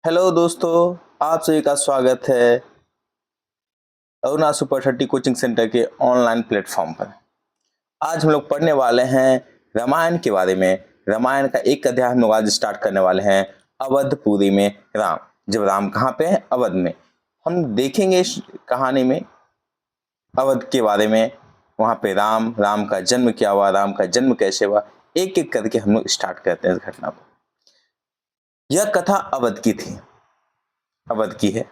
Hello दोस्तों, आप सभी का स्वागत है अरुणा सुपर 30 कोचिंग सेंटर के ऑनलाइन प्लेटफॉर्म पर। आज हम लोग पढ़ने वाले हैं रामायण के बारे में। रामायण का एक अध्याय हम लोग आज स्टार्ट करने वाले हैं, अवधपुरी में राम। जब राम कहाँ पे है? अवध में। हम देखेंगे इस कहानी में अवध के बारे में, वहाँ पे राम का जन्म क्या हुआ, राम का जन्म कैसे हुआ, एक एक करके हम लोग स्टार्ट करते हैं इस घटना को। यह कथा अवध की थी, अवध की है,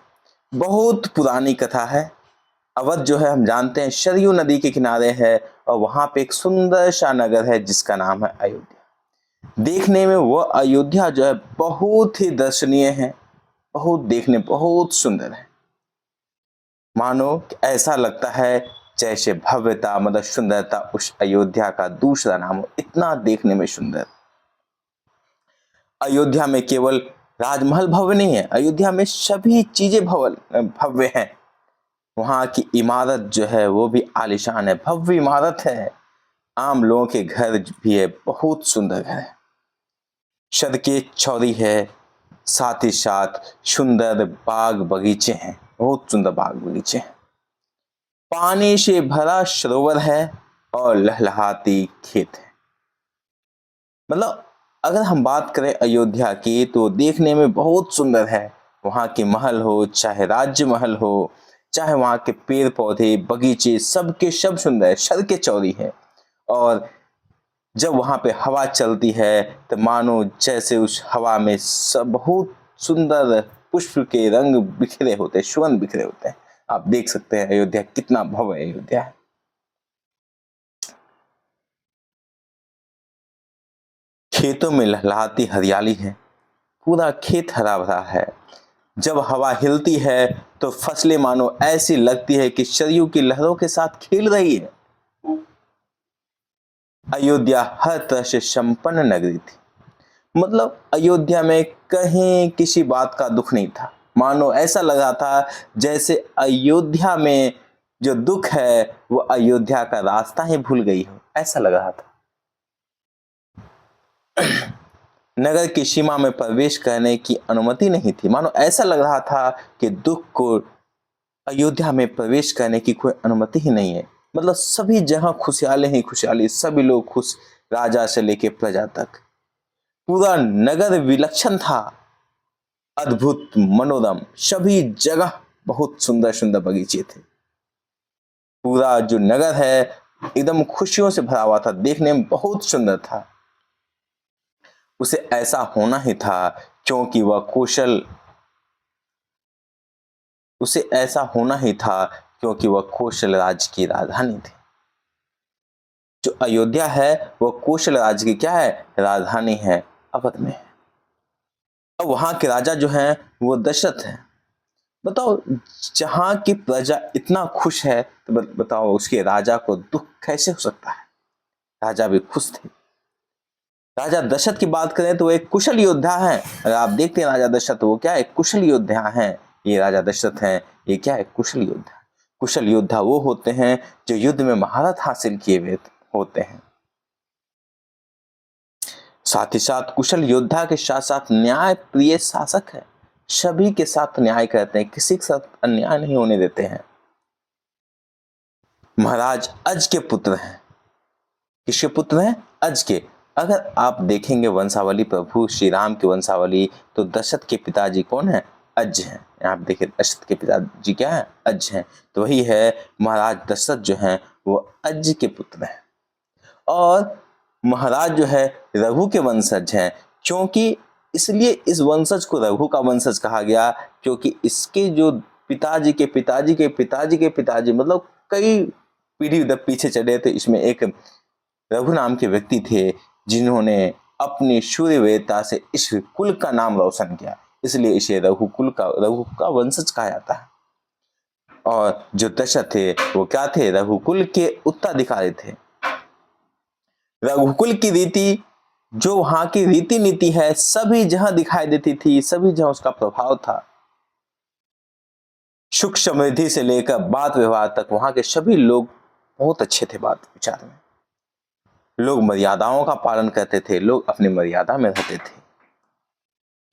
बहुत पुरानी कथा है। अवध जो है हम जानते हैं सरयू नदी के किनारे है और वहां पे एक सुंदर सा नगर है जिसका नाम है अयोध्या। देखने में वो अयोध्या जो है बहुत ही दर्शनीय है, बहुत देखने बहुत सुंदर है। मानो ऐसा लगता है जैसे भव्यता मतलब सुंदरता उस अयोध्या का दूसरा नाम हो, इतना देखने में सुंदर। अयोध्या में केवल राजमहल भव्य नहीं है, अयोध्या में सभी चीजें भव्य हैं। वहां की इमारत जो है वो भी आलीशान है, भव्य इमारत है। आम लोगों के घर भी है, बहुत सुंदर घर है। सड़कें चौड़ी है, साथ ही साथ सुंदर बाग बगीचे हैं, बहुत सुंदर बाग बगीचे हैं। पानी से भरा सरोवर है और लहलहाती खेत है। मतलब अगर हम बात करें अयोध्या की तो देखने में बहुत सुंदर है। वहां के महल हो, चाहे राज्य महल हो, चाहे वहां के पेड़ पौधे बगीचे, सबके सब सुंदर है, सड़कें चौड़ी है। और जब वहां पे हवा चलती है तो मानो जैसे उस हवा में सब बहुत सुंदर पुष्प के रंग बिखरे होते हैं, सुगंध बिखरे होते हैं। आप देख सकते हैं अयोध्या कितना भव्य अयोध्या है। खेतों में लहलहाती हरियाली है, पूरा खेत हरा भरा है। जब हवा हिलती है तो फसलें मानो ऐसी लगती है कि सरयू की लहरों के साथ खेल रही है। अयोध्या हर तरह से संपन्न नगरी थी। मतलब अयोध्या में कहीं किसी बात का दुख नहीं था। मानो ऐसा लगा था जैसे अयोध्या में जो दुख है वो अयोध्या का रास्ता ही भूल गई हो, ऐसा लग रहा था। नगर की सीमा में प्रवेश करने की अनुमति नहीं थी। मानो ऐसा लग रहा था कि दुख को अयोध्या में प्रवेश करने की कोई अनुमति ही नहीं है। मतलब सभी जहां खुशहाली ही खुशहाली, सभी लोग खुश, राजा से लेके प्रजा तक। पूरा नगर विलक्षण था, अद्भुत मनोरम, सभी जगह बहुत सुंदर सुंदर बगीचे थे। पूरा जो नगर है एकदम खुशियों से भरा हुआ था, देखने में बहुत सुंदर था। उसे ऐसा होना ही था क्योंकि वह कौशल उसे ऐसा होना ही था क्योंकि वह कौशल राज्य की राजधानी थी। जो अयोध्या है वह कौशल राज्य की क्या है? राजधानी है, अवध में। अब वहां के राजा जो हैं वो दशरथ हैं। बताओ, जहां की प्रजा इतना खुश है तो बताओ उसके राजा को दुख कैसे हो सकता है? राजा भी खुश थे। राजा दशरथ की बात करें तो वो एक कुशल योद्धा है। अगर आप देखते हैं राजा दशरथ, वो क्या है? कुशल योद्धा हैं। ये राजा दशरथ हैं, ये क्या है? कुशल योद्धा। कुशल योद्धा वो होते हैं जो युद्ध में महारत हासिल किए हुए होते हैं। साथ ही साथ कुशल योद्धा के साथ साथ न्याय प्रिय शासक है। सभी के साथ न्याय करते हैं, किसी के साथ अन्याय नहीं होने देते हैं। महाराज अज के पुत्र हैं। किसके पुत्र हैं? अज के। अगर आप देखेंगे वंशावली, प्रभु श्री राम की वंशावली, तो दशरथ के पिताजी कौन है? अज हैं। आप देखिए दशरथ के पिताजी क्या है? अज हैं। तो वही है महाराज दशरथ जो हैं वो अज के पुत्र हैं। और महाराज जो है रघु के वंशज हैं। क्योंकि इसलिए इस वंशज को रघु का वंशज कहा गया क्योंकि इसके जो पिताजी के पिताजी के पिताजी के पिताजी मतलब कई पीढ़ी उधर पीछे चले थे। इसमें एक रघु नाम के व्यक्ति थे जिन्होंने अपनी शूरवीरता से इस कुल का नाम रोशन किया, इसलिए इसे रघु का वंशज कहा जाता है। और जो दशरथ थे वो क्या थे? रघुकुल के उत्तराधिकारी थे। रघुकुल की रीति, जो वहां की रीति नीति है, सभी जहां दिखाई देती थी, सभी जहां उसका प्रभाव था। सुख समृद्धि से लेकर बात व्यवहार तक वहां के सभी लोग बहुत अच्छे थे। बात विचार में लोग मर्यादाओं का पालन करते थे, लोग अपनी मर्यादा में रहते थे,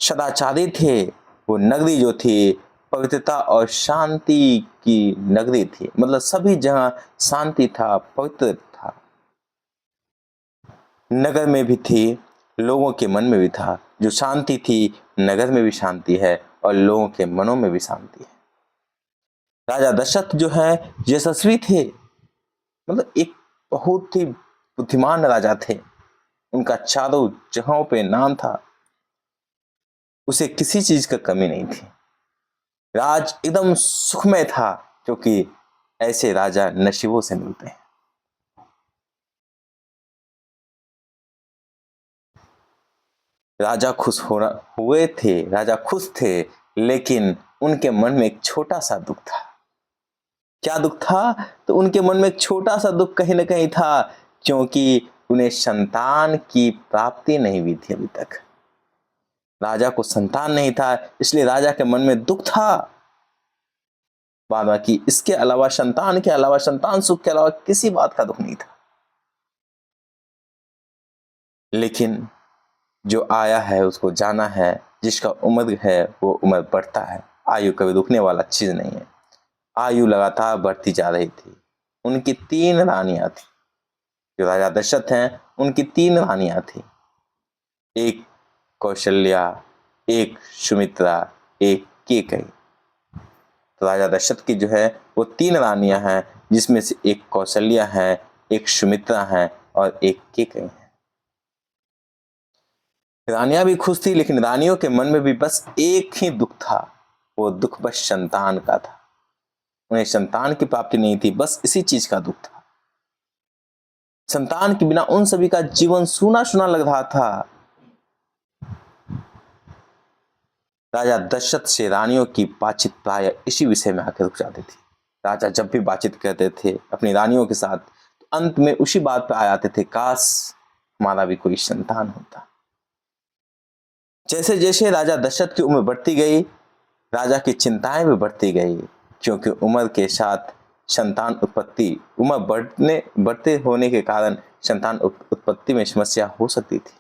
सदाचारी थे। वो नगरी जो थी पवित्रता और शांति की नगरी थी, मतलब सभी जगह शांति था, पवित्र था। नगर में भी थी, लोगों के मन में भी था। जो शांति थी, नगर में भी शांति है और लोगों के मनों में भी शांति है। राजा दशरथ जो है यशस्वी थे, मतलब एक बहुत ही बुद्धिमान राजा थे। उनका चारों जगहों पे नाम था, उसे किसी चीज का कमी नहीं थी। राज एकदम सुखमय था, क्योंकि ऐसे राजा नसीबों से मिलते हैं। राजा खुश हुए थे, राजा खुश थे, लेकिन उनके मन में एक छोटा सा दुख था। क्या दुख था? तो उनके मन में एक छोटा सा दुख कहीं ना कहीं था, क्योंकि उन्हें संतान की प्राप्ति नहीं हुई थी अभी तक। राजा को संतान नहीं था, इसलिए राजा के मन में दुख था। बाद बाकी इसके अलावा, संतान के अलावा, संतान सुख के अलावा किसी बात का दुख नहीं था। लेकिन जो आया है उसको जाना है, जिसका उम्र है वो उम्र बढ़ता है। आयु कभी रुकने वाला चीज नहीं है। आयु लगातार बढ़ती जा रही थी। उनकी 3 रानियां थी। जो राजा दशरथ हैं, उनकी 3 रानियां थी। एक कौशल्या, एक सुमित्रा, एक कैकेयी। तो राजा दशरथ की जो है वो 3 रानियां हैं, जिसमें से एक कौशल्या है, एक सुमित्रा है और एक कैकेयी है। रानियां भी खुश थी, लेकिन रानियों के मन में भी बस एक ही दुख था। वो दुख बस संतान का था। उन्हें संतान की प्राप्ति नहीं थी, बस इसी चीज का दुख था। संतान के बिना उन सभी का जीवन सूना सूना लग रहा था। राजा दशरथ से रानियों की बातचीत प्राय इसी विषय में आकर रुक जाती थी। राजा जब भी बातचीत करते थे अपनी रानियों के साथ, तो अंत में उसी बात पर आ जाते थे, काश हमारा भी कोई संतान होता। जैसे जैसे राजा दशरथ की उम्र बढ़ती गई, राजा की चिंताएं भी बढ़ती गई, क्योंकि उम्र के साथ संतान उत्पत्ति, उम्र बढ़ते होने के कारण संतान उत्पत्ति में समस्या हो सकती थी।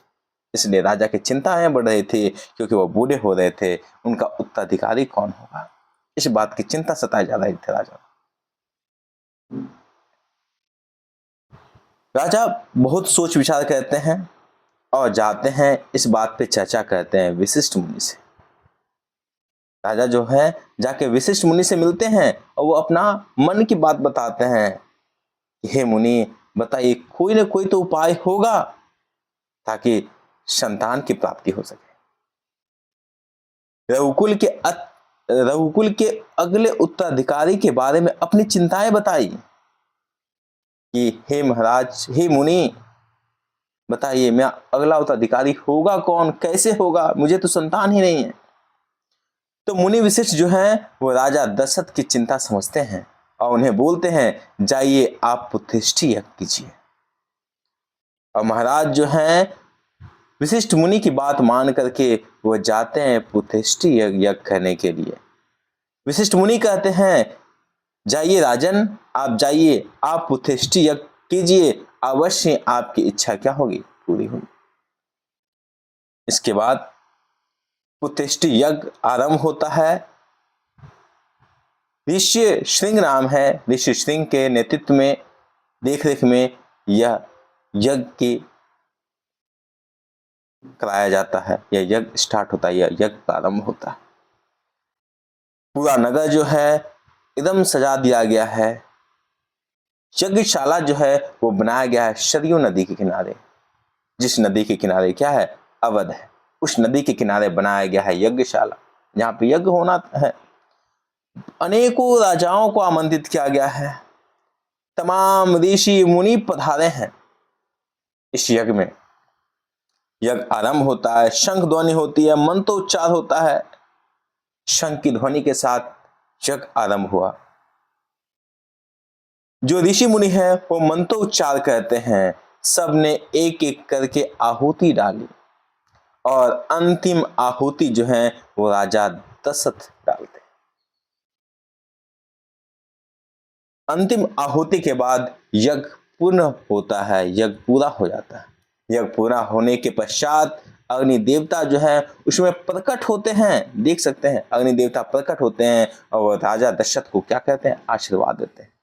इसलिए राजा की चिंताएं बढ़ रही थी, क्योंकि वो बूढ़े हो रहे थे, उनका उत्तराधिकारी कौन होगा, इस बात की चिंता सताई जा रही थी राजा। राजा बहुत सोच विचार करते हैं और जाते हैं इस बात पे चर्चा करते हैं विशिष्ट मुनि से। राजा जो है जाके विशिष्ट मुनि से मिलते हैं और वो अपना मन की बात बताते हैं। हे मुनि, बताइए कोई ना कोई तो उपाय होगा ताकि संतान की प्राप्ति हो सके। रघुकुल के अगले उत्तराधिकारी के बारे में अपनी चिंताएं बताई कि हे महाराज, हे मुनि, बताइए मैं अगला उत्तराधिकारी होगा कौन, कैसे होगा, मुझे तो संतान ही नहीं है। तो मुनि विशिष्ट जो है वो राजा दशरथ की चिंता समझते हैं और उन्हें बोलते हैं, जाइए आप पुत्रेष्टि यज्ञ कीजिए। और महाराज जो हैं विशिष्ट मुनि की बात मान करके वो जाते हैं पुत्रेष्टि यज्ञ करने के लिए। विशिष्ट मुनि कहते हैं, जाइए राजन, आप जाइए, आप पुत्रेष्टि यज्ञ कीजिए, अवश्य आपकी इच्छा क्या होगी, पूरी होगी। इसके बाद पुत्रेष्टि यज्ञ आरंभ होता है। ऋषि श्रृंग नाम है, ऋषि श्रृंग के नेतृत्व में, देखरेख में यह यज्ञ की कराया जाता है। यह यज्ञ स्टार्ट होता है, यह यज्ञ प्रारंभ होता है। पूरा नगर जो है एकदम सजा दिया गया है। यज्ञशाला जो है वो बनाया गया है सरयू नदी के किनारे। जिस नदी के किनारे क्या है, अवध है, उस नदी के किनारे बनाया गया है यज्ञशाला, जहां पे यज्ञ होना है। अनेकों राजाओं को आमंत्रित किया गया है। तमाम ऋषि मुनि पधारे हैं इस यज्ञ में। यज्ञ आरंभ होता है, शंख ध्वनि होती है, मंत्रोच्चार होता है। शंख की ध्वनि के साथ यज्ञ आरंभ हुआ। जो ऋषि मुनि है वो मंत्रोच्चार करते हैं। सबने एक एक करके आहुति डाली और अंतिम आहुति जो है वो राजा दशरथ डालते हैं। अंतिम आहुति के बाद यज्ञ पूर्ण होता है, यज्ञ पूरा हो जाता है। यज्ञ पूरा होने के पश्चात अग्नि देवता जो है उसमें प्रकट होते हैं, देख सकते हैं अग्नि देवता प्रकट होते हैं और वो राजा दशरथ को क्या कहते हैं, आशीर्वाद देते हैं।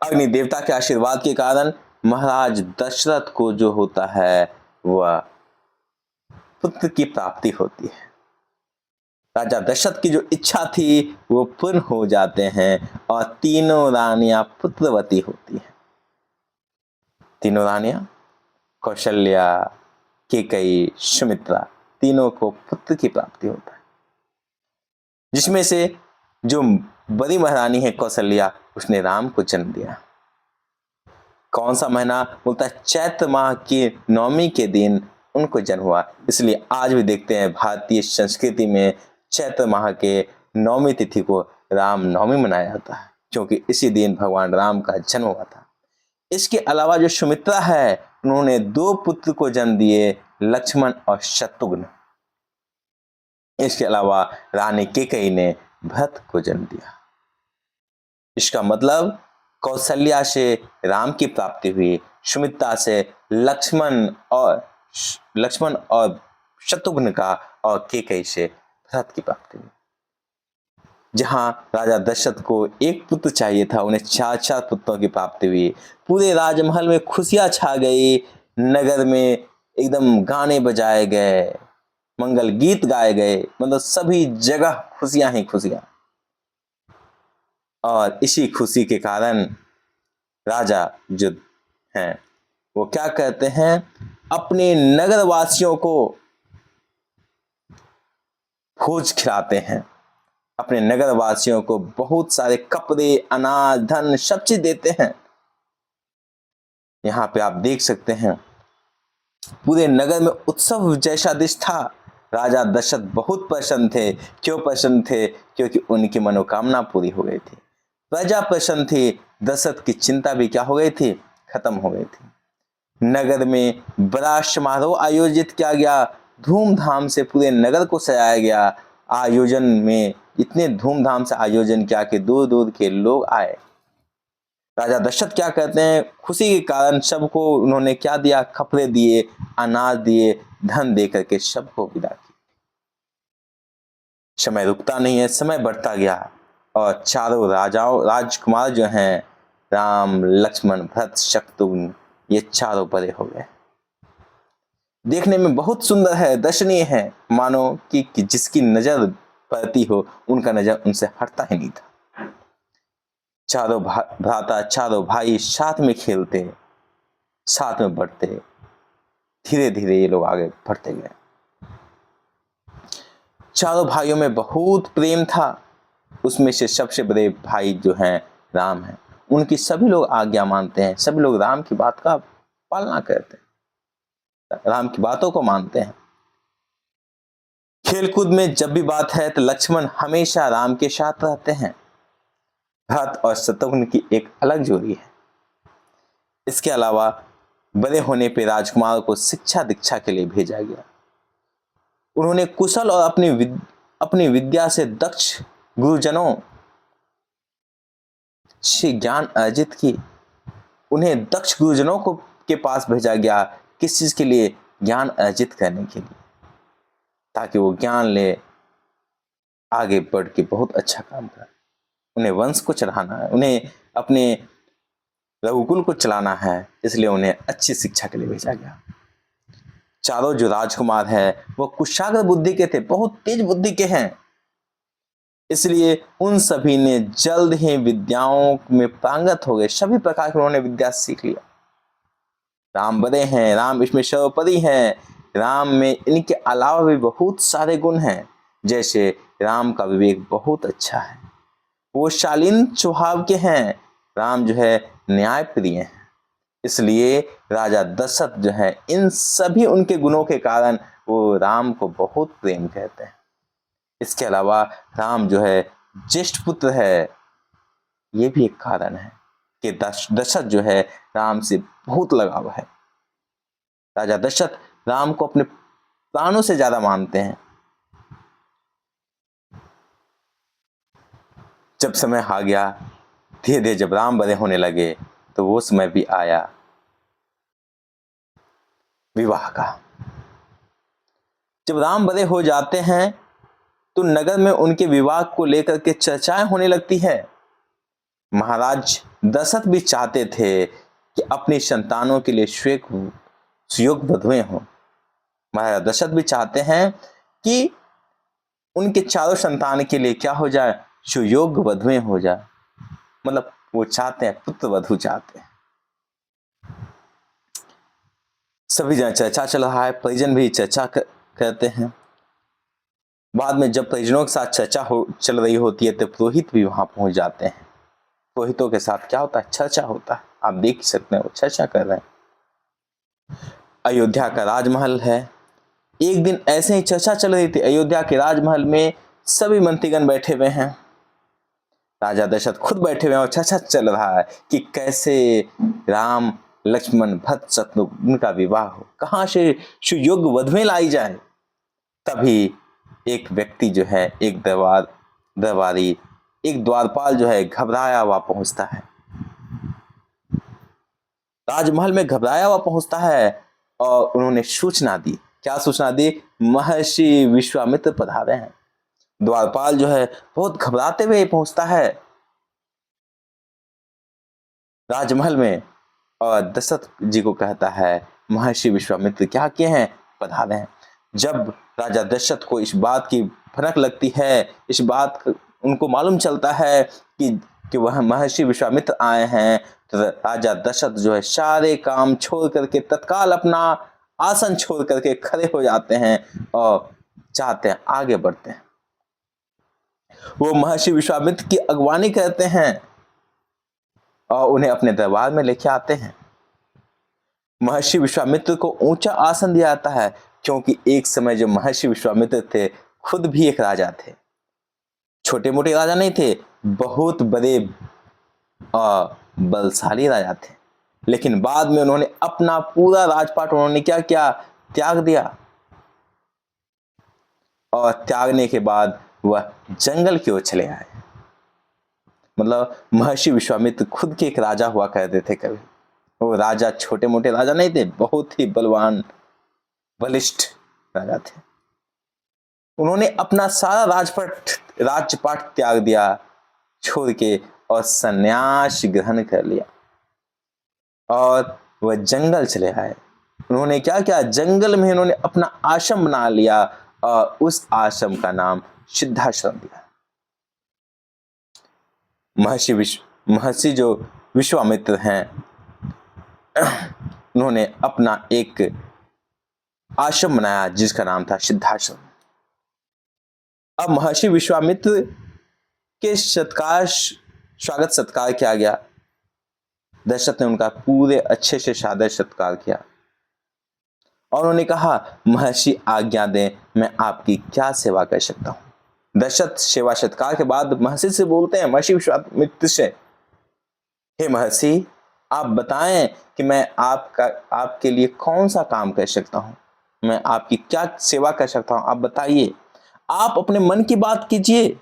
अग्नि देवता के आशीर्वाद के कारण महाराज दशरथ को जो होता है वह पुत्र की प्राप्ति होती है। राजा दशरथ की जो इच्छा थी वो पूर्ण हो जाते हैं और तीनों रानियां पुत्रवती होती हैं। तीनों रानियां कौशल्या, केकई, सुमित्रा, तीनों को पुत्र की प्राप्ति होता है, जिसमें से जो बड़ी महारानी है कौशल्या, उसने राम को जन्म दिया। कौन सा महीना बोलता है, चैत्र माह की नवमी के दिन उनको जन्म हुआ। इसलिए आज भी देखते हैं भारतीय संस्कृति में चैत्र माह के नवमी तिथि को राम नवमी मनाया जाता है, क्योंकि इसी दिन भगवान राम का जन्म हुआ था। इसके अलावा जो सुमित्रा है उन्होंने 2 पुत्र को जन्म दिए, लक्ष्मण और शत्रुघ्न। इसके अलावा रानी केकई ने भरत को जन्म दिया। इसका मतलब कौशल्या से राम की प्राप्ति हुई, सुमित्रा से लक्ष्मण और शत्रुघ्न का, और केकई से भरत की प्राप्ति हुई। जहां राजा दशरथ को एक पुत्र चाहिए था, उन्हें 4 पुत्रों की प्राप्ति हुई। पूरे राजमहल में खुशियां छा गई, नगर में एकदम गाने बजाए गए, मंगल गीत गाए गए, मतलब सभी जगह खुशियां ही खुशियां। और इसी खुशी के कारण राजा जो हैं वो क्या कहते हैं, अपने नगरवासियों को भोज खिलाते हैं, अपने नगरवासियों को बहुत सारे कपड़े, अनाज, धन, सब चीज देते हैं। यहाँ पे आप देख सकते हैं पूरे नगर में उत्सव जैसा दृश्य था। राजा दशरथ बहुत प्रसन्न थे। क्यों प्रसन्न थे? क्योंकि उनकी मनोकामना पूरी हो गई थी। प्रजा प्रसन्न थी, दशरथ की चिंता भी क्या हो गई थी, खत्म हो गई थी। नगर में बड़ा समारोह आयोजित किया गया, धूमधाम से पूरे नगर को सजाया गया। आयोजन में इतने धूमधाम से आयोजन किया कि दूर दूर के लोग आए। राजा दशरथ क्या कहते हैं, खुशी के कारण सबको उन्होंने क्या दिया, कपड़े दिए, अनाज दिए, धन दे करके सबको विदा किया। समय रुकता नहीं है, समय बढ़ता गया और चारों राजकुमार जो हैं, राम, लक्ष्मण, भरत, शत्रुघ्न, ये चारों बड़े हो गए। देखने में बहुत सुंदर है, दर्शनीय है, मानो कि जिसकी नजर पड़ती हो उनका नजर उनसे हटता ही नहीं था। चारों भ्राता, चारों भाई साथ में खेलते, साथ में बढ़ते, धीरे धीरे ये लोग आगे बढ़ते गए। चारों भाइयों में बहुत प्रेम था। उसमें से सबसे बड़े भाई जो हैं राम हैं, उनकी सभी लोग आज्ञा मानते हैं, सभी लोग राम की बात का पालना करते हैं, राम की बातों को मानते हैं। खेलकूद में जब भी बात है तो लक्ष्मण हमेशा राम के साथ रहते हैं। भरत और शत्रुघ्न की एक अलग जोड़ी है। इसके अलावा बड़े होने पे राजकुमार को शिक्षा दीक्षा के लिए भेजा गया। उन्होंने कुशल और अपनी विद्या से दक्ष गुरुजनों से ज्ञान अर्जित की। उन्हें दक्ष गुरुजनों को के पास भेजा गया, किस चीज के लिए, ज्ञान अर्जित करने के लिए, ताकि वो ज्ञान ले आगे बढ़ के बहुत अच्छा काम करे। उन्हें वंश को चढ़ाना है, उन्हें अपने रघुकुल को चलाना है, इसलिए उन्हें अच्छी शिक्षा के लिए भेजा गया। चारों जो राजकुमार हैं वो कुशाग्र बुद्धि के थे, बहुत तेज बुद्धि के हैं, इसलिए उन सभी ने जल्द ही विद्याओं में पांगत हो गए। सभी प्रकार की उन्होंने विद्या सीख लिया। राम बड़े हैं, राम इसमें सर्वोपरि हैं। राम में इनके अलावा भी बहुत सारे गुण हैं, जैसे राम का विवेक बहुत अच्छा है, वो शालीन स्वभाव के हैं। राम जो है न्याय प्रिय हैं, इसलिए राजा दशरथ जो है इन सभी उनके गुणों के कारण वो राम को बहुत प्रेम करते हैं। इसके अलावा राम जो है ज्येष्ठ पुत्र है, ये भी एक कारण है कि दशरथ जो है राम से बहुत लगाव है। राजा दशरथ राम को अपने प्राणों से ज्यादा मानते हैं। जब समय आ गया, धीरे धीरे जब राम बड़े होने लगे, तो वो समय भी आया विवाह का। जब राम बड़े हो जाते हैं तो नगर में उनके विवाह को लेकर के चर्चाएं होने लगती है। महाराज दशरथ भी चाहते थे कि अपनी संतानों के लिए सुयोग्य वधुएं हों। महाराज दशरथ भी चाहते हैं कि उनके चारों संतान के लिए क्या हो जाए, सुयोग्य वधुएं हो जाए। मतलब वो चाहते हैं, पुत्र वधु चाहते हैं। सभी जगह चर्चा चल रहा है, परिजन भी चर्चा करते हैं। बाद में जब परिजनों के साथ चर्चा चल रही होती है तो पुरोहित भी वहां पहुंच जाते हैं। पुरोहितों के साथ क्या होता है, चर्चा होता है। आप देख सकते हैं वो चर्चा कर रहे हैं। अयोध्या का राजमहल है। एक दिन ऐसे ही चर्चा चल रही थी। अयोध्या के राजमहल में सभी मंत्रीगण बैठे हुए हैं। राजा दशरथ खुद बैठे हुए हैं और चर्चा चल रहा है कि कैसे राम लक्ष्मण भरत शत्रुघ्न का विवाह हो, कहां से सुयोग्य वधुएं लाई जाए। तभी एक व्यक्ति जो है, एक दरबारी, एक द्वारपाल जो है घबराया हुआ पहुंचता है। राजमहल में घबराया हुआ पहुंचता है और उन्होंने सूचना दी। क्या सूचना दी? महर्षि विश्वामित्र पधारे हैं। द्वारपाल जो है बहुत घबराते हुए पहुंचता है राजमहल में और दशरथ जी को कहता है महर्षि विश्वामित्र क्या किए हैं, पधारे हैं। जब राजा दशरथ को इस बात की भनक लगती है, इस बात उनको मालूम चलता है कि वह महर्षि विश्वामित्र आए हैं, तो राजा दशरथ जो है सारे काम छोड़ करके तत्काल अपना आसन छोड़ करके खड़े हो जाते हैं और चाहते हैं आगे बढ़ते हैं। वो महर्षि विश्वामित्र की अगवानी करते हैं और उन्हें अपने दरबार में लेके आते हैं। महर्षि विश्वामित्र को ऊंचा आसन दिया जाता है, क्योंकि एक समय जो महर्षि विश्वामित्र थे खुद भी एक राजा थे। छोटे मोटे राजा नहीं थे, बहुत बड़े और बलशाली राजा थे। लेकिन बाद में उन्होंने अपना पूरा राजपाट उन्होंने क्या किया, त्याग दिया। और त्यागने के बाद वह जंगल की ओर चले आए। मतलब महर्षि विश्वामित्र खुद के एक राजा हुआ करते थे। कभी वो राजा छोटे मोटे राजा नहीं थे, बहुत ही बलवान बलिष्ठ राजा थे। उन्होंने अपना सारा राजपाट त्याग दिया, छोड़ के, और संन्यास ग्रहण कर लिया और वह जंगल चले आए। उन्होंने क्या किया, जंगल में उन्होंने अपना आश्रम बना लिया और उस आश्रम का नाम सिद्धाश्रम दिया। महर्षि जो विश्वामित्र हैं उन्होंने अपना एक आश्रम बनाया जिसका नाम था सिद्धाश्रम। अब महर्षि विश्वामित्र के स्वागत सत्कार किया गया। दशरथ ने उनका पूरे अच्छे से सादर सत्कार किया और उन्होंने कहा महर्षि आज्ञा दें, मैं आपकी क्या सेवा कर सकता हूं। दशरथ सेवा सत्कार के बाद महर्षि से बोलते हैं, महर्षि विश्वामित्र से, हे महर्षि आप बताएं कि मैं आपके लिए कौन सा काम कर सकता हूं, मैं आपकी क्या सेवा कर सकता हूं, आप बताइए। आप अपने मन की बात कीजिए,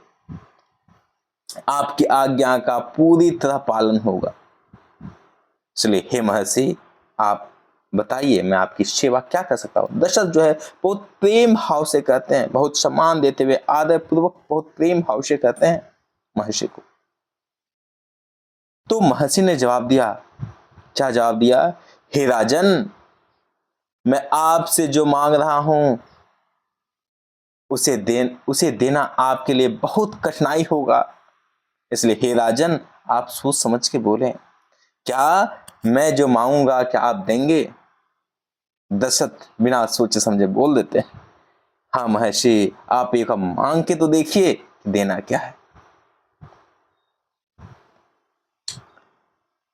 आपकी आज्ञा का पूरी तरह पालन होगा। इसलिए हे महर्षि आप बताइए मैं आपकी सेवा क्या कर सकता हूं। दशरथ जो है बहुत प्रेम भाव से कहते हैं, बहुत सम्मान देते हुए आदर पूर्वक बहुत प्रेम भाव से कहते हैं महर्षि को। तो महर्षि ने जवाब दिया, क्या जवाब दिया, हे राजन मैं आपसे जो मांग रहा हूं उसे देना आपके लिए बहुत कठिनाई होगा। इसलिए हे राजन आप सोच समझ के बोलें, क्या मैं जो मांगूंगा क्या आप देंगे? दशरथ बिना सोचे समझे बोल देते हैं, हाँ महर्षि आप एक मांग के तो देखिए देना क्या है।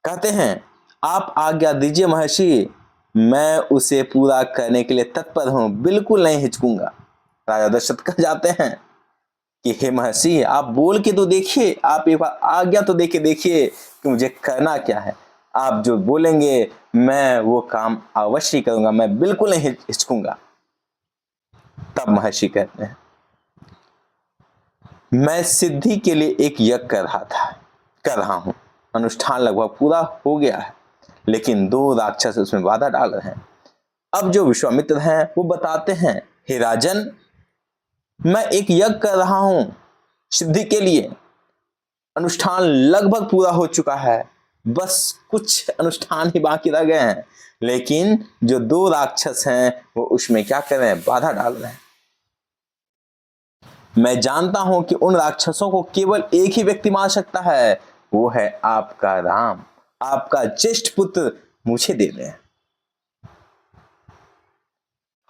कहते हैं आप आज्ञा दीजिए महर्षि, मैं उसे पूरा करने के लिए तत्पर हूं, बिल्कुल नहीं हिचकूंगा। राजा दशरथ कह जाते हैं कि हे महर्षि आप बोल के तो देखिए, आप एक बार आज्ञा तो देके देखिए कि मुझे करना क्या है। आप जो बोलेंगे मैं वो काम अवश्य करूंगा, मैं बिल्कुल नहीं हिचकूंगा। तब महर्षि कहते हैं, मैं सिद्धि के लिए एक यज्ञ कर रहा हूं, अनुष्ठान लगभग पूरा हो गया है, लेकिन 2 राक्षस उसमें बाधा डाल रहे हैं। अब जो विश्वामित्र हैं वो बताते हैं, हे राजन, मैं एक यज्ञ कर रहा हूं सिद्धि के लिए। अनुष्ठान लगभग पूरा हो चुका है, बस कुछ अनुष्ठान ही बाकी रह गए हैं। लेकिन जो 2 राक्षस हैं वो उसमें क्या कर रहे हैं, बाधा डाल रहे हैं। मैं जानता हूं कि उन राक्षसों को केवल एक ही व्यक्ति मार सकता है, वो है आपका राम। आपका ज्येष्ठ पुत्र मुझे दे दें।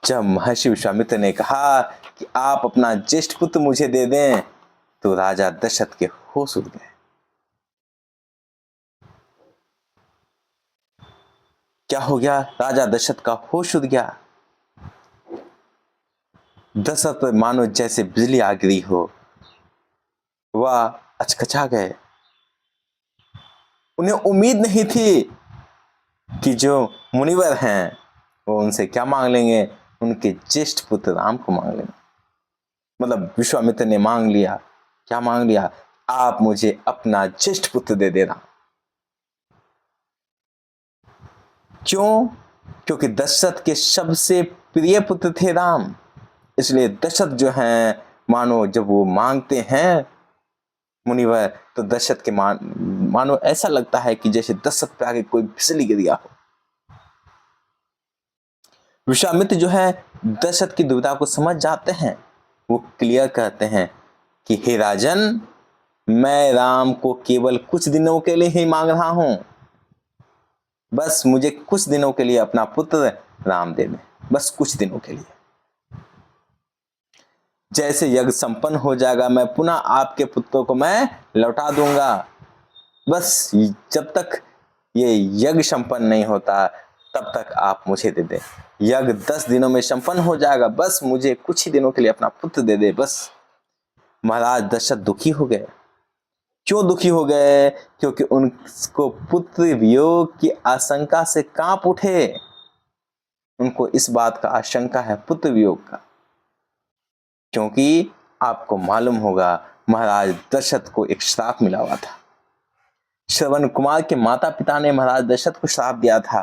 जब महर्षि विश्वामित्र ने कहा कि आप अपना ज्येष्ठ पुत्र मुझे दे दें, तो राजा दशरथ के होश उड़ गए। क्या हो गया? राजा दशरथ का होश उड़ गया। दशरथ पर मानो जैसे बिजली आ गिरी हो, वह अचकचा गए। उन्हें उम्मीद नहीं थी कि जो मुनिवर हैं वो उनसे क्या मांग लेंगे, उनके ज्येष्ठ पुत्र राम को मांग लेंगे। मतलब विश्वामित्र ने मांग लिया। क्या मांग लिया? आप मुझे अपना ज्येष्ठ पुत्र दे देना। क्यों? क्योंकि दशरथ के सबसे प्रिय पुत्र थे राम। इसलिए दशरथ जो हैं, मानो जब वो मांगते हैं मुनिवर, तो दशरथ के मानो ऐसा लगता है कि जैसे दशरथ पे आगे कोई फिसली गिर गया हो। विश्वामित्र जो है दशरथ की दुविधा को समझ जाते हैं। वो क्लियर कहते हैं कि हे राजन, मैं राम को केवल कुछ दिनों के लिए ही मांग रहा हूं। बस मुझे कुछ दिनों के लिए अपना पुत्र राम दे दें, बस कुछ दिनों के लिए। जैसे यज्ञ संपन्न हो जाएगा, मैं पुनः आपके पुत्रों को मैं लौटा दूंगा। बस जब तक ये यज्ञ संपन्न नहीं होता तब तक आप मुझे दे दें। यज्ञ 10 दिनों में संपन्न हो जाएगा, बस मुझे कुछ ही दिनों के लिए अपना पुत्र दे दे बस। महाराज दशरथ दुखी हो गए। क्यों दुखी हो गए? क्योंकि उनको पुत्र वियोग की आशंका से कांप उठे। उनको इस बात का आशंका है पुत्र वियोग का, क्योंकि आपको मालूम होगा महाराज दशरथ को एक श्राप मिला हुआ था। श्रवण कुमार के माता पिता ने महाराज दशरथ को श्राप दिया था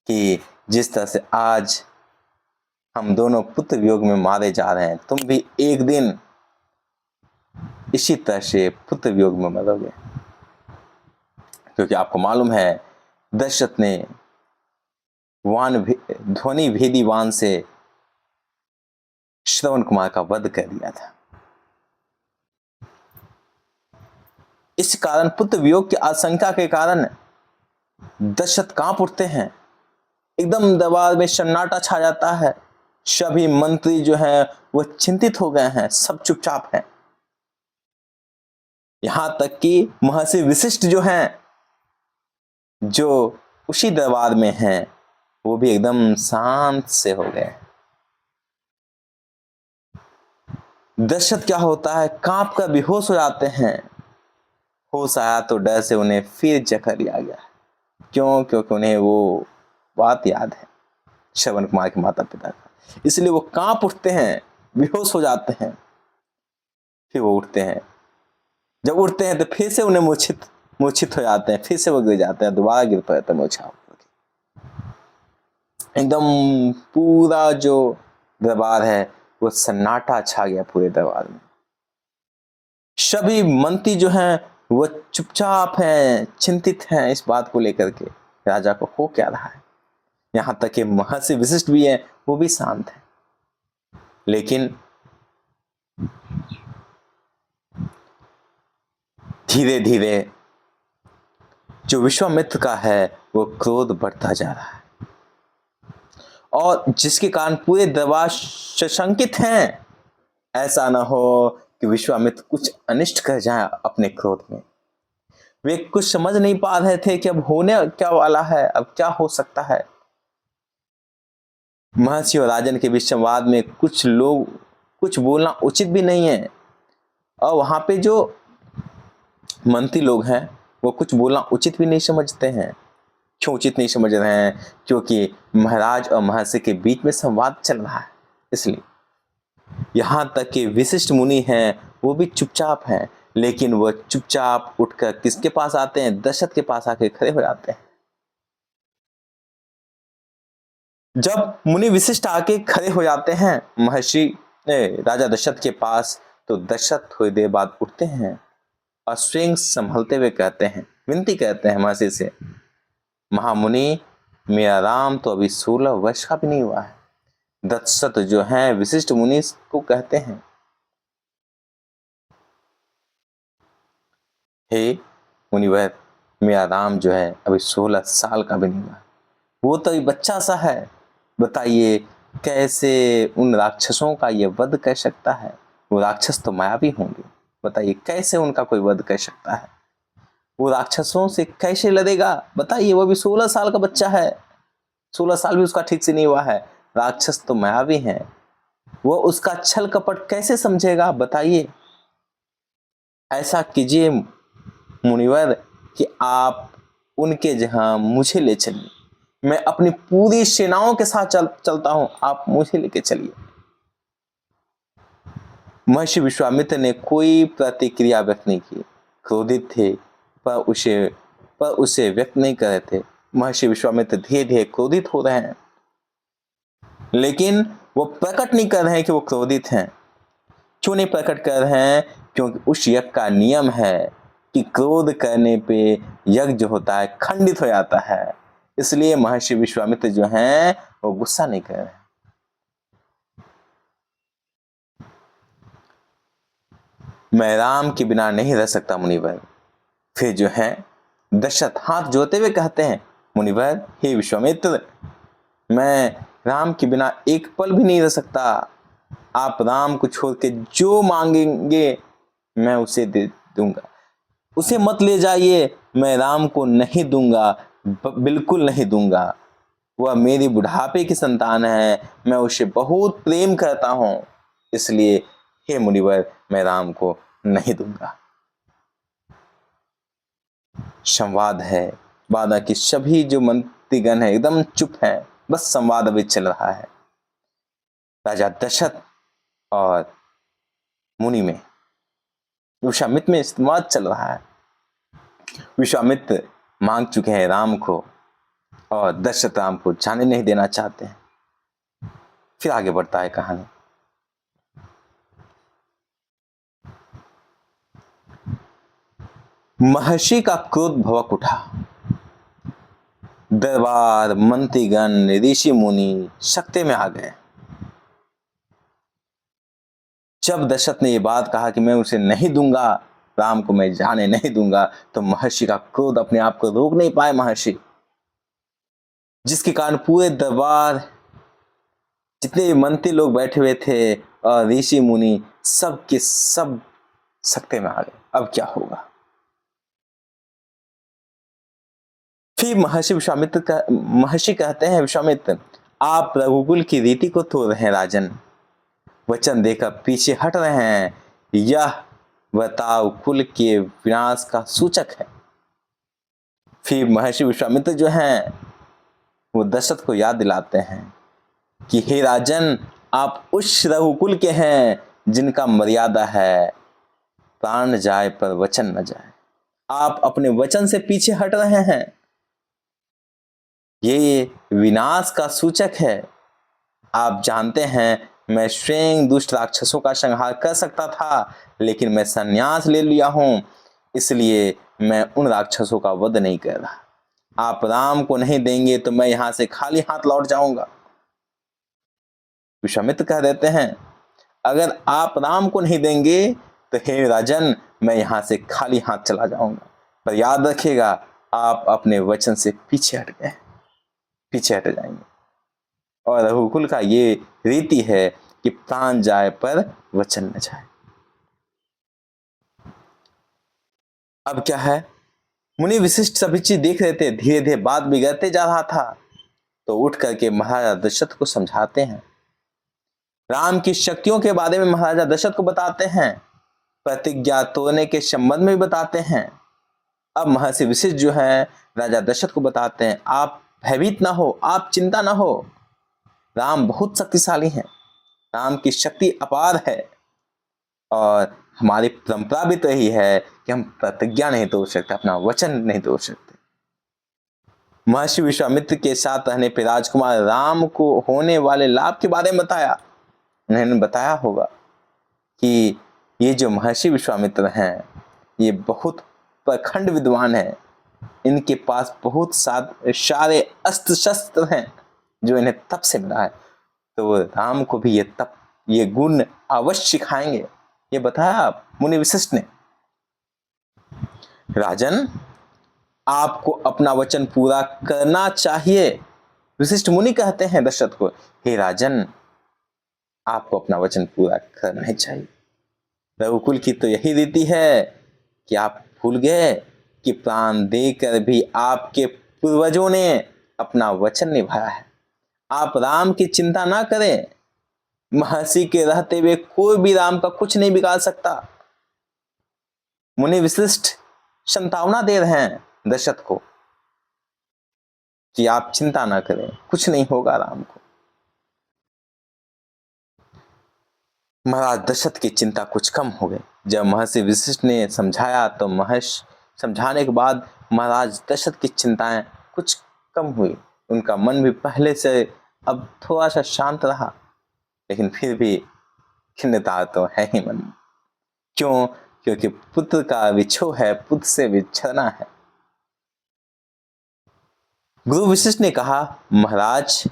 कि जिस तरह से आज हम दोनों पुत्र वियोग में मारे जा रहे हैं, तुम भी एक दिन इसी तरह से पुत्र वियोग में मरोगे। क्योंकि आपको मालूम है दशरथ ने ध्वनि भेदी वाण से श्रवण कुमार का वध कर दिया था। इस कारण पुत्र वियोग की आशंका के कारण दशरथ कांप उठते हैं। एकदम दरबार में सन्नाटा छा जाता है। सभी मंत्री जो हैं वो चिंतित हो गए हैं, सब चुपचाप हैं। यहां तक कि महर्षि वशिष्ठ जो हैं, जो उसी दरबार में हैं, वो भी एकदम शांत से हो गए। दशरथ क्या होता है, कांप कर बेहोश हो जाते हैं। होश आया तो डर से उन्हें फिर चक्कर आ गया। क्यों? क्योंकि उन्हें वो बात याद है श्रवण कुमार के माता पिता का। इसलिए वो कांप उठते हैं, बेहोश हो जाते हैं। फिर वो उठते हैं। जब उठते हैं तो फिर से उन्हें मूर्छित हो जाते हैं, फिर से वो गिर जाते हैं, दोबारा गिर पड़ते हैं मूर्छा होकर। एकदम पूरा जो दरबार है वो सन्नाटा छा गया पूरे दरबार में। सभी मंत्री जो हैं वो चुपचाप हैं, चिंतित हैं इस बात को लेकर के राजा को हो क्या रहा है। यहां तक कि महर्षि वशिष्ठ भी हैं, वो भी शांत है। लेकिन धीरे धीरे जो विश्वामित्र का है वो क्रोध बढ़ता जा रहा है, और जिसके कारण पूरे दरबार सशंकित हैं। ऐसा ना हो कि विश्वामित्र कुछ अनिष्ट कर जाए अपने क्रोध में। वे कुछ समझ नहीं पा रहे थे कि अब होने क्या वाला है, अब क्या हो सकता है। महर्षि और राजन के बीच संवाद में कुछ लोग कुछ बोलना उचित भी नहीं है, और वहां पे जो मंत्री लोग हैं वो कुछ बोलना उचित भी नहीं समझते हैं। क्यों उचित नहीं समझ रहे हैं? क्योंकि महाराज और महर्षि के बीच में संवाद चल रहा है। इसलिए यहां तक कि विशिष्ट मुनि हैं वो भी चुपचाप हैं, लेकिन वह चुपचाप उठकर किसके पास आते हैं? दशरथ के पास आके खड़े हो जाते हैं। जब मुनि विशिष्ट आके खड़े हो जाते हैं महर्षि राजा दशरथ के पास, तो दशरथ थोड़ी देर बाद उठते हैं और स्वयं संभलते हुए कहते हैं, विनती कहते हैं महर्षि से, महामुनि, मेरा राम तो अभी 16 वर्ष का भी नहीं हुआ है। दशरथ जो है विशिष्ट मुनि को कहते हैं, हे मुनिवर, मेरा राम जो है अभी 16 साल का भी नहीं हुआ, वो तो अभी बच्चा सा है। बताइए कैसे उन राक्षसों का ये वध कर सकता है? वो राक्षस तो मायावी होंगे, बताइए कैसे उनका कोई वध कर सकता है? वो राक्षसों से कैसे लड़ेगा? बताइए, वो भी 16 साल का बच्चा है, 16 साल भी उसका ठीक से नहीं हुआ है। राक्षस तो मायावी हैं, वो उसका छल कपट कैसे समझेगा? बताइए। ऐसा कीजिए मुनिवर कि आप उनके जहां मुझे ले चलिए, मैं अपनी पूरी सेनाओं के साथ चलता हूं, आप मुझे लेके चलिए। महर्षि विश्वामित्र ने कोई प्रतिक्रिया व्यक्त नहीं की, क्रोधित थे पर उसे व्यक्त नहीं कर रहे थे। महर्षि विश्वामित्र धीरे धीरे क्रोधित हो रहे हैं, लेकिन वो प्रकट नहीं कर रहे हैं कि वो क्रोधित हैं। क्यों नहीं प्रकट कर रहे हैं? क्योंकि उस यज्ञ का नियम है कि क्रोध करने पे यज्ञ जो होता है खंडित हो जाता है। इसलिए महर्षि विश्वामित्र जो हैं वो गुस्सा नहीं कर रहे हैं। मैं राम के बिना नहीं रह सकता मुनिवर। फिर जो है दशरथ हाथ जोड़ते हुए कहते हैं, मुनिवर, हे विश्वामित्र, मैं राम के बिना एक पल भी नहीं रह सकता। आप राम को छोड़ के जो मांगेंगे मैं उसे दे दूंगा। उसे मत ले जाइए, मैं राम को नहीं दूंगा, बिल्कुल नहीं दूंगा। वह मेरी बुढ़ापे की संतान है, मैं उसे बहुत प्रेम करता हूं, इसलिए हे मुनिवर, मैं राम को नहीं दूंगा। संवाद है, बाधा की सभी जो मंत्रीगण है एकदम चुप है, बस संवाद अभी चल रहा है। राजा दशरथ और मुनि में, विश्वामित्र में संवाद चल रहा है। विश्वामित्र मांग चुके हैं राम को और दशरथ राम को जाने नहीं देना चाहते हैं। फिर आगे बढ़ता है कहानी। महर्षि का क्रोध भड़क उठा। दरबार, मंत्रीगण, ऋषि मुनि सकते में आ गए। जब दशरथ ने यह बात कहा कि मैं उसे नहीं दूंगा, राम को मैं जाने नहीं दूंगा, तो महर्षि का क्रोध अपने आप को रोक नहीं पाए महर्षि, जिसके कारण पूरे दरबार, जितने भी मंत्री लोग बैठे हुए थे और ऋषि मुनि, सब के सब सकते में आ गए। अब क्या होगा? फिर महर्षि कहते हैं, विश्वामित्र, आप रघुकुल की रीति को तोड़ रहे हैं राजन, वचन देकर पीछे हट रहे हैं, यह बताओ कुल के विनाश का सूचक है। फिर महर्षि विश्वामित्र जो हैं वो दशरथ को याद दिलाते हैं कि हे राजन, आप उस रघुकुल के हैं जिनका मर्यादा है, प्राण जाए पर वचन न जाए। आप अपने वचन से पीछे हट रहे हैं, ये विनाश का सूचक है। आप जानते हैं मैं स्वयं दुष्ट राक्षसों का संहार कर सकता था, लेकिन मैं संन्यास ले लिया हूं, इसलिए मैं उन राक्षसों का वध नहीं कर रहा। आप राम को नहीं देंगे तो मैं यहां से खाली हाथ लौट जाऊंगा। विश्वामित्र कह देते हैं, अगर आप राम को नहीं देंगे तो हे राजन, मैं यहां से खाली हाथ चला जाऊंगा, पर याद रखिएगा आप अपने वचन से पीछे हट गए, पीछे हट जाएंगे। और रघुकुल का ये रीति है कि प्राण जाए पर वचन न जाए। अब क्या है, मुनि विशिष्ट सभी चीज देख रहे थे, धीरे धीरे बात बिगड़ते जा रहा था, तो उठ करके महाराजा दशरथ को समझाते हैं, राम की शक्तियों के बारे में महाराजा दशरथ को बताते हैं, प्रतिज्ञा तोड़ने के संबंध में बताते हैं। अब महर्षि वशिष्ठ जो है राजा दशरथ को बताते हैं, आप भयभीत ना हो, आप चिंता ना हो, राम बहुत शक्तिशाली हैं, राम की शक्ति अपार है, और हमारी परंपरा भी तो यही है कि हम प्रतिज्ञा नहीं तोड़ सकते, अपना वचन नहीं तोड़ सकते। महर्षि विश्वामित्र के साथ रहने पर राजकुमार राम को होने वाले लाभ के बारे में बताया। उन्होंने बताया होगा कि ये जो महर्षि विश्वामित्र हैं ये बहुत प्रखंड विद्वान हैं, इनके पास बहुत सारे अस्त्र शस्त्र हैं जो इन्हें तप से मिला है, तो राम को भी ये गुण अवश्य सिखाएंगे, ये बताया मुनि वशिष्ठ ने। राजन, आपको अपना वचन पूरा करना चाहिए। वशिष्ठ मुनि कहते हैं दशरथ को, हे राजन, आपको अपना वचन पूरा करना ही चाहिए। रघुकुल की तो यही रीति है कि आप भूल गए कि प्राण देकर भी आपके पूर्वजों ने अपना वचन निभाया है। आप राम की चिंता ना करें, महर्षि के रहते हुए कोई भी राम का कुछ नहीं बिगाड़ सकता। मुनि वशिष्ठ संतावना दे रहे हैं दशरथ को कि आप चिंता ना करें, कुछ नहीं होगा राम को। महाराज दशरथ की चिंता कुछ कम हो गई। जब महर्षि वशिष्ठ ने समझाया तो समझाने के बाद महाराज दशरथ की चिंताएं कुछ कम हुई। उनका मन भी पहले से अब थोड़ा सा शांत रहा, लेकिन फिर भी खिन्नता तो है ही मन में। क्यों? क्योंकि पुत्र का विछोह है, पुत्र से विछड़ना है। गुरु वशिष्ठ ने कहा, महाराज,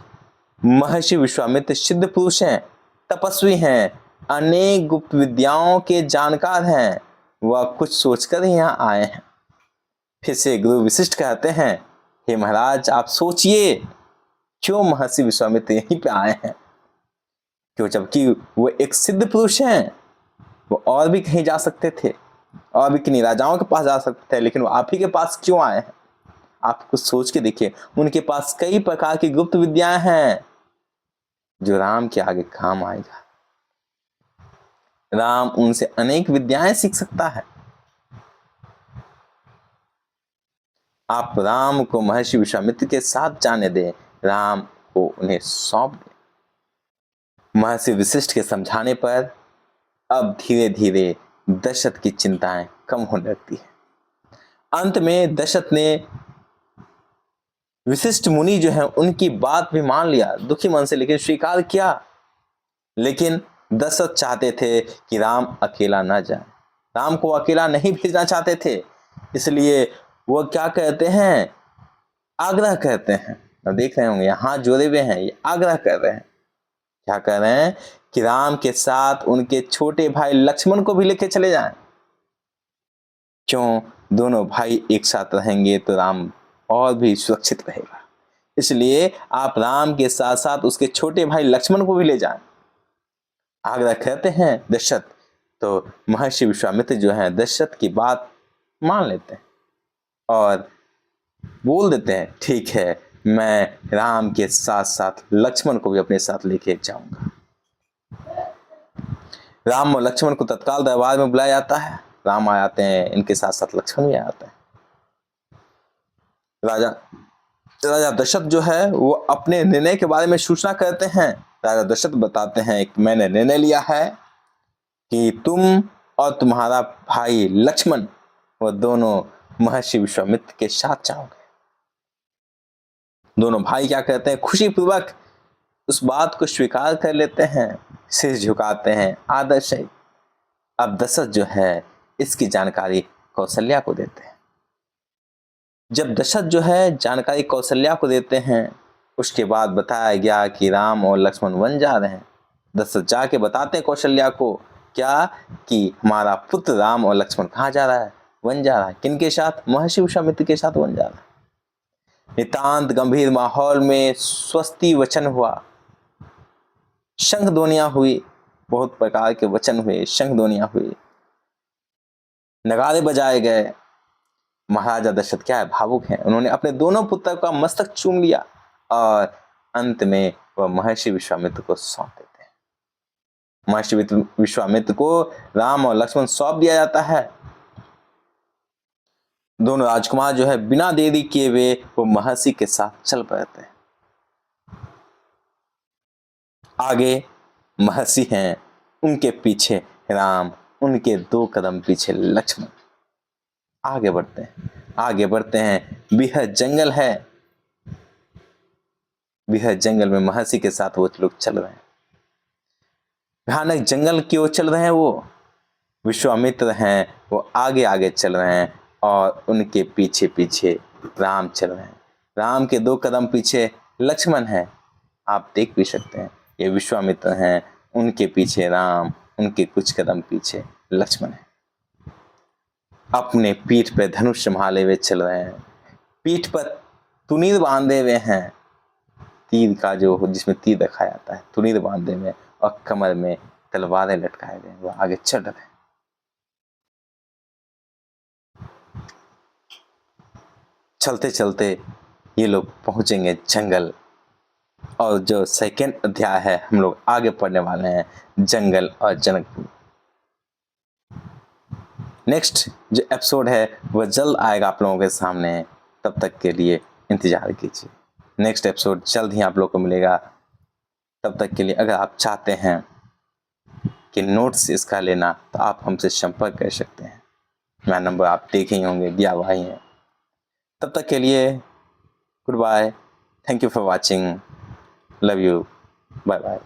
महर्षि विश्वामित्र सिद्ध पुरुष हैं, तपस्वी हैं, अनेक गुप्त विद्याओं के जानकार हैं, वह कुछ सोचकर ही यहाँ आए हैं। फिर से गुरु वशिष्ठ कहते हैं, हे महाराज, आप सोचिए क्यों महर्षि विश्वामित्र यहीं पे आए हैं? क्यों? जबकि वो एक सिद्ध पुरुष हैं, वो और भी कहीं जा सकते थे, और भी किन्हीं राजाओं के पास जा सकते थे, लेकिन वो आप ही के पास क्यों आए हैं? आप कुछ सोच के देखिए। उनके पास कई प्रकार की गुप्त विद्याएं हैं जो राम के आगे काम आएगा। राम उनसे अनेक विद्याएं सीख सकता है। आप राम को महर्षि विश्वामित्र के साथ जाने दें, राम को उन्हें सौंप दें। महर्षि वशिष्ठ के समझाने पर अब धीरे धीरे दशरथ की चिंताएं कम होने लगती है। अंत में दशरथ ने वशिष्ठ मुनि जो है उनकी बात भी मान लिया दुखी मन से, लेकिन स्वीकार किया। लेकिन दशरथ चाहते थे कि राम अकेला ना जाए, राम को अकेला नहीं भेजना चाहते थे, इसलिए वो क्या कहते हैं, आग्रह करते हैं। अब देख रहे होंगे हाथ जोड़े हुए हैं, ये आग्रह कर रहे हैं। क्या कर रहे हैं कि राम के साथ उनके छोटे भाई लक्ष्मण को भी लेके चले जाएं। क्यों? दोनों भाई एक साथ रहेंगे तो राम और भी सुरक्षित रहेगा, इसलिए आप राम के साथ साथ उसके छोटे भाई लक्ष्मण को भी ले जाएं। आग्रह करते हैं दशरथ, तो महर्षि विश्वामित्र जो है दशरथ की बात मान लेते हैं और बोल देते हैं, ठीक है, मैं राम के साथ साथ लक्ष्मण को भी अपने साथ लेके जाऊंगा। राम और लक्ष्मण को तत्काल दरबार में बुलाया जाता है। राम आ जाते हैं, इनके साथ साथ लक्ष्मण भी आ जाते हैं। राजा दशरथ जो है वो अपने निर्णय के बारे में सूचना करते हैं। राजा दशरथ बताते हैं कि मैंने निर्णय लिया है कि तुम और तुम्हारा भाई लक्ष्मण वो दोनों महर्षि विश्वामित्र के साथ जाओगे। दोनों भाई क्या कहते हैं, खुशी पूर्वक उस बात को स्वीकार कर लेते हैं, सिर झुकाते हैं आदर से। अब दशरथ जो है इसकी जानकारी कौशल्या को देते हैं। जब दशरथ जो है जानकारी कौशल्या को देते हैं, उसके बाद बताया गया कि राम और लक्ष्मण वन जा रहे हैं। दशरथ जाके बताते हैं कौशल्या को, क्या कि हमारा पुत्र राम और लक्ष्मण कहाँ जा रहा है, वन जा रहा है। किनके साथ? महर्षि विश्वामित्र के साथ वन जा रहा है। नितांत गंभीर माहौल में स्वस्ति वचन हुआ, शंख ध्वनियां हुई, बहुत प्रकार के वचन हुए, शंख ध्वनियां हुई, नगाड़े बजाए गए। महाराजा दशरथ क्या है, भावुक हैं। उन्होंने अपने दोनों पुत्र का मस्तक चूम लिया और अंत में वह महर्षि विश्वामित्र को सौंप देते हैं। महर्षि विश्वामित्र को राम और लक्ष्मण सौंप दिया जाता है। दोनों राजकुमार जो है बिना देरी किए हुए वो महर्षि के साथ चल पड़ते हैं। आगे महर्षि हैं, उनके पीछे राम, उनके 2 कदम पीछे लक्ष्मण। आगे बढ़ते हैं, आगे बढ़ते हैं। बेहद जंगल है, बेहद जंगल में महर्षि के साथ वो लोग चल रहे हैं। भयानक जंगल की ओर चल रहे हैं। वो विश्वामित्र हैं, वो आगे आगे चल रहे हैं और उनके पीछे पीछे राम चल रहे हैं। राम के 2 कदम पीछे लक्ष्मण है। आप देख भी सकते हैं, ये विश्वामित्र हैं, उनके पीछे राम, उनके कुछ कदम पीछे लक्ष्मण है। अपने पीठ पे धनुष संभाले हुए चल रहे हैं। पीठ पर तुनीर बांधे हुए हैं, तीर का जो जिसमें तीर रखा जाता है, तुनीर बांधे हुए, और कमर में तलवारें लटकाए हुए, वो आगे चल रहे हैं। चलते चलते ये लोग पहुंचेंगे जंगल, और जो सेकेंड अध्याय है हम लोग आगे पढ़ने वाले हैं, जंगल और जनकपुर। नेक्स्ट जो एपिसोड है वह जल्द आएगा आप लोगों के सामने, तब तक के लिए इंतजार कीजिए। नेक्स्ट एपिसोड जल्द ही आप लोगों को मिलेगा। तब तक के लिए अगर आप चाहते हैं कि नोट्स इसका लेना, तो आप हमसे संपर्क कर सकते हैं। मेरा नंबर आप देखे ही होंगे, दिया हुआ ही है। तब तक के लिए good bye, thank you for watching, love you, bye bye.